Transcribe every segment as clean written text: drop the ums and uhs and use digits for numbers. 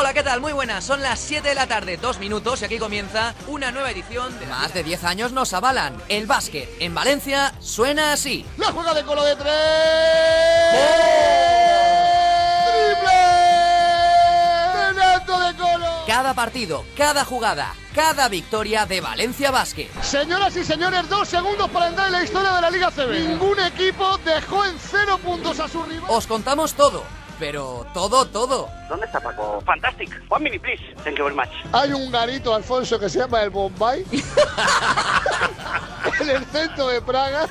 Hola, ¿qué tal? Muy buenas, son las 7 de la tarde, 2 minutos y aquí comienza una nueva edición de... Más de 10 años nos avalan. El básquet en Valencia suena así. La juega de Colo de 3. ¡Triple! ¡Renato de Colo! Cada partido, cada jugada, cada victoria de Valencia Básquet. Señoras y señores, 2 segundos para entrar en la historia de la Liga CB. Ningún equipo dejó en 0 puntos a su rival. Os contamos todo, pero todo. ¿Dónde está Paco? Fantastic. 1 minute, please. Thank you very much. Hay un garito, Alfonso, que se llama el Bombay. En el centro de Praga.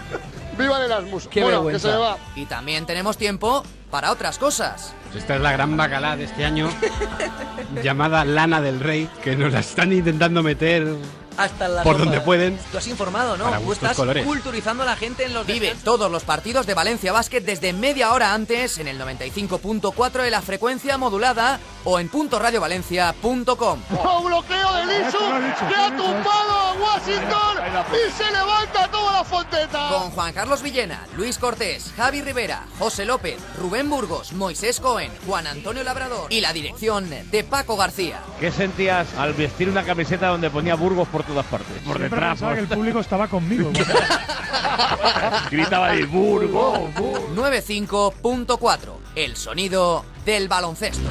¡Viva el Erasmus! Qué bueno, vergüenza. que se me va. Y también tenemos tiempo para otras cosas. Esta es la gran bacalá de este año, llamada Lana del Rey, que nos la están intentando meter Hasta la por sopa. donde pueden. Tú has informado, ¿no? Para Tú gustos estás colores. culturizando a la gente en los Vive descansos. todos los partidos de Valencia Básquet desde media hora antes en el 95.4 de la frecuencia modulada o en .radiovalencia.com. Bloqueo de Lisu, que ha tumbado a Washington y se levanta toda la fonteta. Con Juan Carlos Villena, Luis Cortés, Javi Rivera, José López, Rubén Burgos, Moisés Cohen, Juan Antonio Labrador y la dirección de Paco García. ¿Qué sentías al vestir una camiseta donde ponía Burgos por todas partes? Por Siempre detrás. pensaba que el público estaba conmigo. Gritaba ahí, Burgos. 95.4, el sonido del baloncesto.